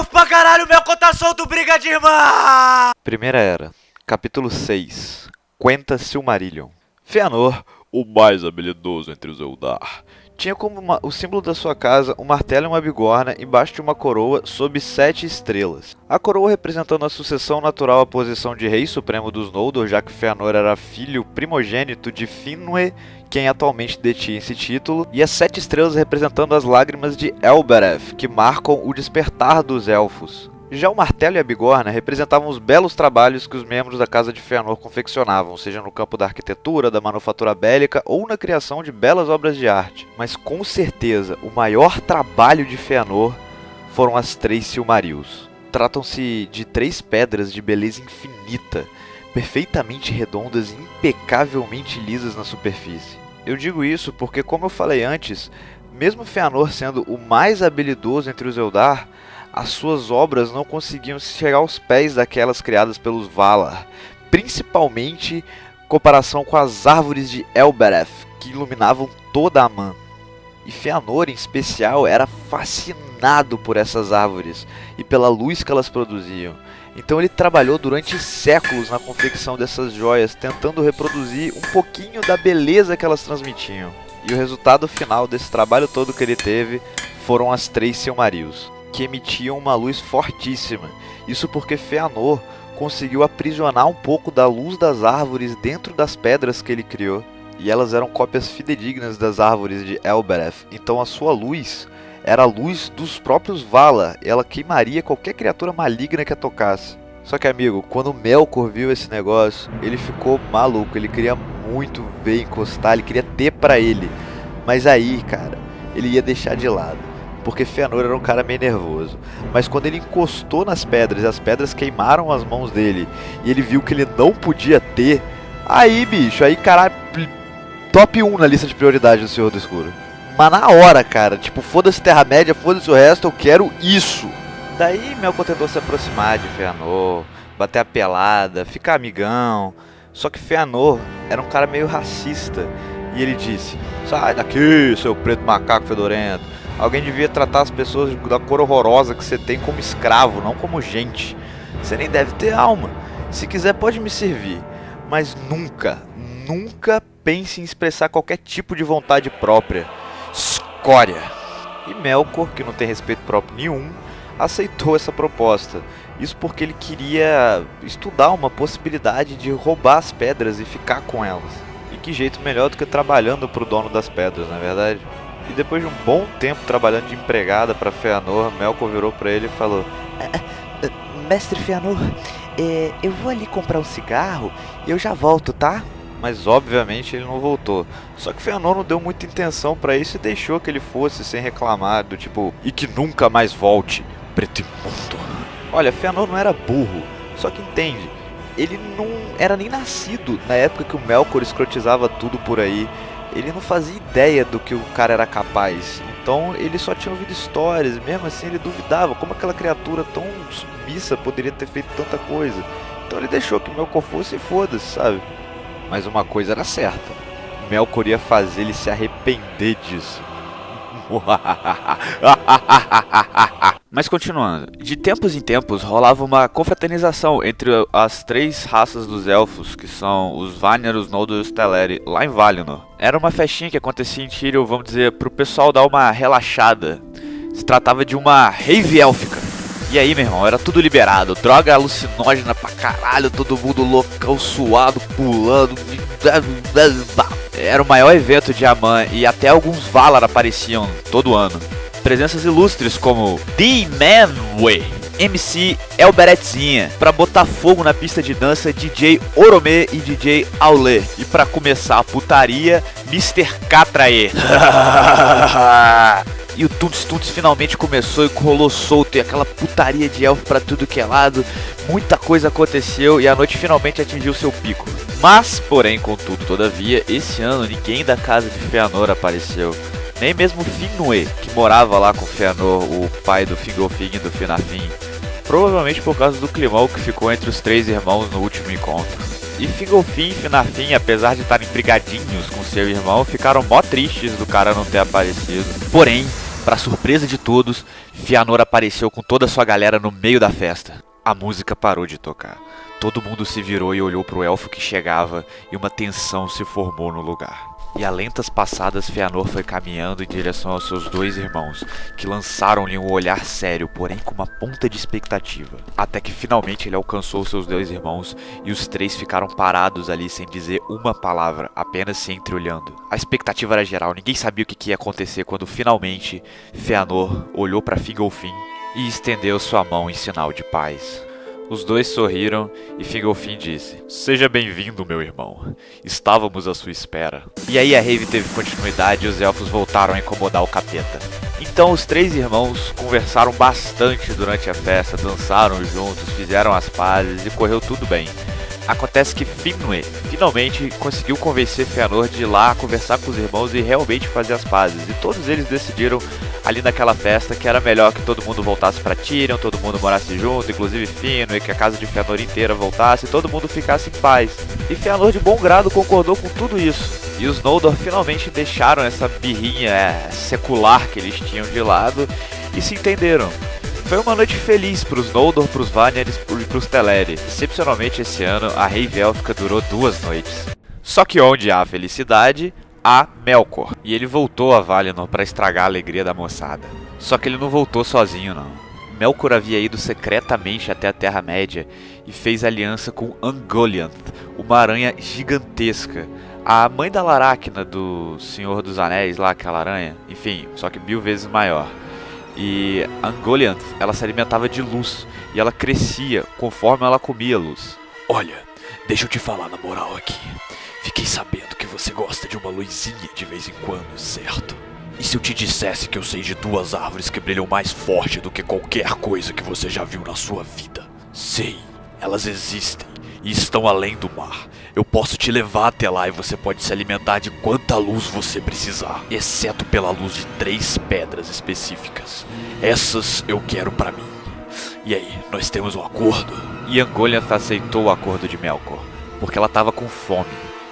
Elfo pra caralho, meu tá solto, briga de irmã! Primeira Era, capítulo 6, Quenta Silmarillion. Fëanor, o mais habilidoso entre os Eldar, tinha como o símbolo da sua casa um martelo e uma bigorna embaixo de uma coroa sob 7 estrelas. A coroa representando a sucessão natural à posição de Rei Supremo dos Noldor, já que Fëanor era filho primogênito de Finwë, quem atualmente detinha esse título, e as 7 estrelas representando as lágrimas de Elbereth, que marcam o despertar dos Elfos. Já o martelo e a bigorna representavam os belos trabalhos que os membros da Casa de Fëanor confeccionavam, seja no campo da arquitetura, da manufatura bélica ou na criação de belas obras de arte. Mas com certeza, o maior trabalho de Fëanor foram as 3 Silmarils. Tratam-se de 3 pedras de beleza infinita, perfeitamente redondas e impecavelmente lisas na superfície. Eu digo isso porque, como eu falei antes, mesmo Fëanor sendo o mais habilidoso entre os Eldar, as suas obras não conseguiam chegar aos pés daquelas criadas pelos Valar, principalmente em comparação com as árvores de Elbereth, que iluminavam toda Aman. E Fëanor, em especial, era fascinado por essas árvores e pela luz que elas produziam. Então ele trabalhou durante séculos na confecção dessas joias, tentando reproduzir um pouquinho da beleza que elas transmitiam. E o resultado final desse trabalho todo que ele teve foram as 3 Silmarils, que emitiam uma luz fortíssima. Isso porque Fëanor conseguiu aprisionar um pouco da luz das árvores dentro das pedras que ele criou. E elas eram cópias fidedignas das árvores de Elbereth. Então a sua luz era a luz dos próprios Valar. E ela queimaria qualquer criatura maligna que a tocasse. Só que, amigo, quando Melkor viu esse negócio, ele ficou maluco. Ele queria muito ver encostar, ele queria ter pra ele. Mas aí, cara, ele ia deixar de lado, porque Fëanor era um cara meio nervoso. Mas quando ele encostou nas pedras e as pedras queimaram as mãos dele, e ele viu que ele não podia ter, aí, bicho, aí, caralho, top 1 na lista de prioridade do Senhor do Escuro. Mas na hora, cara, tipo, foda-se Terra-média, foda-se o resto, eu quero isso. Daí Melkor tentou se aproximar de Fëanor, bater a pelada, ficar amigão. Só que Fëanor era um cara meio racista, e ele disse: sai daqui, seu preto macaco fedorento. Alguém devia tratar as pessoas da cor horrorosa que você tem como escravo, não como gente. Você nem deve ter alma. Se quiser pode me servir, mas nunca, nunca pense em expressar qualquer tipo de vontade própria. Escória! E Melkor, que não tem respeito próprio nenhum, aceitou essa proposta. Isso porque ele queria estudar uma possibilidade de roubar as pedras e ficar com elas. E que jeito melhor do que trabalhando para o dono das pedras, não é verdade? E depois de um bom tempo trabalhando de empregada para Fëanor, Melkor virou para ele e falou: mestre Fëanor, eu vou ali comprar um cigarro e eu já volto, tá? Mas obviamente ele não voltou. Só que Fëanor não deu muita intenção para isso e deixou que ele fosse sem reclamar, do tipo: e que nunca mais volte, preto imundo. Olha, Fëanor não era burro, só que entende, ele não era nem nascido na época que o Melkor escrotizava tudo por aí. Ele não fazia ideia do que o cara era capaz. Então ele só tinha ouvido histórias e mesmo assim ele duvidava como aquela criatura tão submissa poderia ter feito tanta coisa. Então ele deixou que Melkor fosse e foda-se, sabe? Mas uma coisa era certa: Melkor ia fazer ele se arrepender disso. Mas continuando, de tempos em tempos rolava uma confraternização entre as 3 raças dos elfos, que são os Vanir, os Noldor e os Teleri, lá em Valinor. Era uma festinha que acontecia em Tirion, vamos dizer, pro pessoal dar uma relaxada. Se tratava de uma rave élfica. E aí, meu irmão, era tudo liberado, droga alucinógena pra caralho, todo mundo loucão, suado, pulando. Era o maior evento de Aman e até alguns Valar apareciam todo ano. Presenças ilustres como D-Manwë, MC Elberethzinha, pra botar fogo na pista de dança DJ Oromê e DJ Aulé. E pra começar a putaria, Mr. Catraê. E o Tunts finalmente começou e rolou solto, e aquela putaria de elfo pra tudo que é lado. Muita coisa aconteceu e a noite finalmente atingiu seu pico. Mas, porém, contudo, todavia, esse ano ninguém da casa de Fëanor apareceu. Nem mesmo Finwë, que morava lá com Fëanor, o pai do Fingolfin e do Finarfin. Provavelmente por causa do climão que ficou entre os 3 irmãos no último encontro. E Fingolfin e Finarfin, apesar de estarem brigadinhos com seu irmão, ficaram mó tristes do cara não ter aparecido. Porém, Para surpresa de todos, Fëanor apareceu com toda a sua galera no meio da festa. A música parou de tocar. Todo mundo se virou e olhou para o elfo que chegava e uma tensão se formou no lugar. E a lentas passadas, Fëanor foi caminhando em direção aos seus dois irmãos, que lançaram-lhe um olhar sério, porém com uma ponta de expectativa. Até que finalmente ele alcançou seus dois irmãos e os três ficaram parados ali sem dizer uma palavra, apenas se entreolhando. A expectativa era geral, ninguém sabia o que ia acontecer quando finalmente Fëanor olhou para Fingolfin e estendeu sua mão em sinal de paz. Os dois sorriram e Fingolfin disse: "Seja bem-vindo, meu irmão. Estávamos à sua espera." E aí a rave teve continuidade e os elfos voltaram a incomodar o capeta. Então os três irmãos conversaram bastante durante a festa, dançaram juntos, fizeram as pazes e correu tudo bem. Acontece que Finwë finalmente conseguiu convencer Fëanor de ir lá conversar com os irmãos e realmente fazer as pazes. E todos eles decidiram ali naquela festa que era melhor que todo mundo voltasse para Tirion, todo mundo morasse junto, inclusive Finwë, que a casa de Fëanor inteira voltasse e todo mundo ficasse em paz. E Fëanor de bom grado concordou com tudo isso. E os Noldor finalmente deixaram essa birrinha secular que eles tinham de lado e se entenderam. Foi uma noite feliz para os Noldor, para os Vanir e para os Teleri. Excepcionalmente esse ano, a rave élfica durou 2 noites. Só que onde há felicidade, há Melkor. E ele voltou a Valinor para estragar a alegria da moçada. Só que ele não voltou sozinho não. Melkor havia ido secretamente até a Terra-média e fez aliança com Ungoliant, uma aranha gigantesca. A mãe da Laracna do Senhor dos Anéis, lá aquela aranha, enfim, só que 1000 vezes maior. E Ungoliant, ela se alimentava de luz e ela crescia conforme ela comia luz. Olha, deixa eu te falar na moral aqui. Fiquei sabendo que você gosta de uma luzinha de vez em quando, certo? E se eu te dissesse que eu sei de 2 árvores que brilham mais forte do que qualquer coisa que você já viu na sua vida? Sei, elas existem e estão além do mar. Eu posso te levar até lá e você pode se alimentar de quanta luz você precisar, exceto pela luz de 3 pedras específicas. Essas eu quero pra mim. E aí, nós temos um acordo? E Ungoliant aceitou o acordo de Melkor, porque ela estava com fome.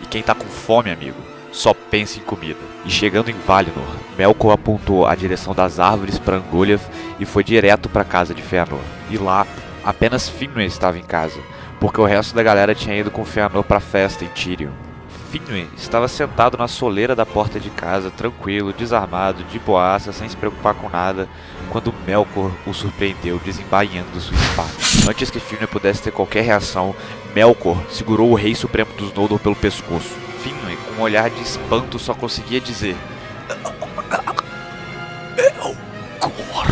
E quem tá com fome, amigo, só pensa em comida. E chegando em Valinor, Melkor apontou a direção das árvores para Ungoliant e foi direto para a casa de Fëanor. E lá, apenas Finwë estava em casa, porque o resto da galera tinha ido com Fëanor para a festa em Tirion. Finwë estava sentado na soleira da porta de casa, tranquilo, desarmado, de boaça, sem se preocupar com nada, quando Melkor o surpreendeu desembainhando sua espada. Antes que Finwë pudesse ter qualquer reação, Melkor segurou o Rei Supremo dos Noldor pelo pescoço. Finwë, com um olhar de espanto, só conseguia dizer: Melkor.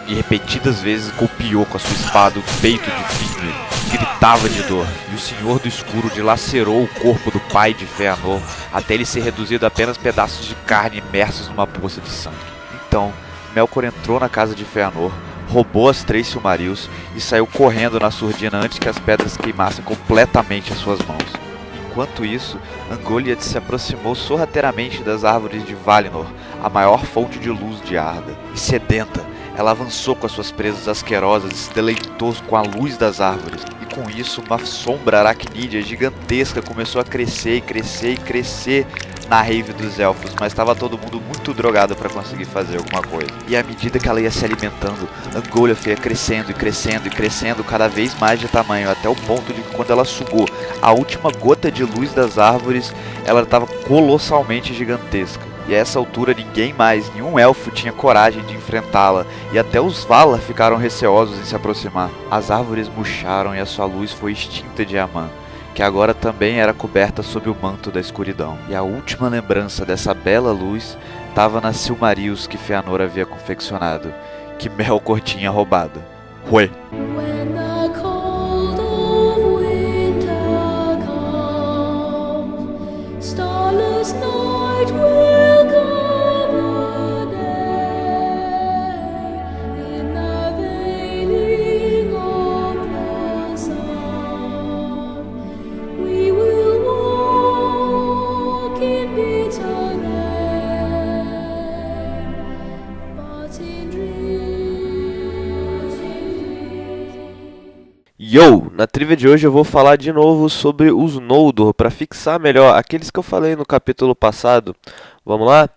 E repetidas vezes golpeou com a sua espada o peito de Finwë, que gritava de dor, e o Senhor do Escuro dilacerou o corpo do pai de Fëanor até ele ser reduzido a apenas pedaços de carne imersos numa poça de sangue. Então, Melkor entrou na casa de Fëanor, roubou as 3 Silmarils e saiu correndo na surdina antes que as pedras queimassem completamente as suas mãos. Enquanto isso, Ungoliant se aproximou sorrateiramente das árvores de Valinor, a maior fonte de luz de Arda, e sedenta, ela avançou com as suas presas asquerosas e se deleitou com a luz das árvores. E com isso, uma sombra aracnídea gigantesca começou a crescer e crescer e crescer na rave dos elfos, mas estava todo mundo muito drogado para conseguir fazer alguma coisa. E à medida que ela ia se alimentando, Ungoliant ia crescendo e crescendo e crescendo cada vez mais de tamanho, até o ponto de que quando ela sugou a última gota de luz das árvores, ela estava colossalmente gigantesca. E a essa altura ninguém mais, nenhum elfo tinha coragem de enfrentá-la, e até os Valar ficaram receosos em se aproximar. As árvores murcharam e a sua luz foi extinta de Aman, que agora também era coberta sob o manto da escuridão. E a última lembrança dessa bela luz estava nas Silmarils que Fëanor havia confeccionado, que Melkor tinha roubado. Ué. When the cold of winter comes, starless night will cover day. In the veiling of the sun, we will walk in bitter rain, but in dreams. Yo! Na trivia de hoje eu vou falar de novo sobre os Noldor, para fixar melhor aqueles que eu falei no capítulo passado. Vamos lá?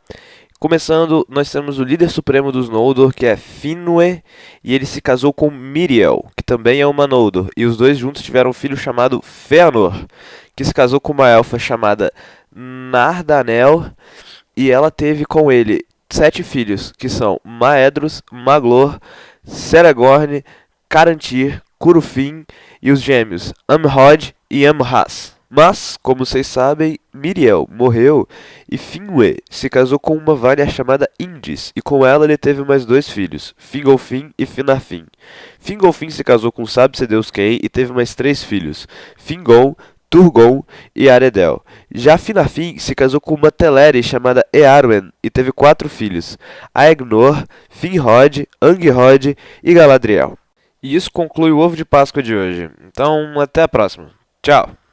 Começando, nós temos o líder supremo dos Noldor, que é Finwë, e ele se casou com Miriel, que também é uma Noldor, e os dois juntos tiveram um filho chamado Fëanor, que se casou com uma elfa chamada Nardanel, e ela teve com ele 7 filhos, que são Maedhros, Maglor, Ceragorn, Carantir, Curufin e os gêmeos Amrod e Amhas. Mas, como vocês sabem, Miriel morreu e Finwë se casou com uma Vanir chamada Indis, e com ela ele teve mais 2 filhos, Fingolfin e Finarfin. Fingolfin se casou com sabe-se Deus quem e teve mais 3 filhos, Fingon, Turgon e Aredel. Já Finarfin se casou com uma Teleri chamada Earwen e teve 4 filhos, Aegnor, Finrod, Angrod e Galadriel. E isso conclui o ovo de Páscoa de hoje. Então, até a próxima. Tchau!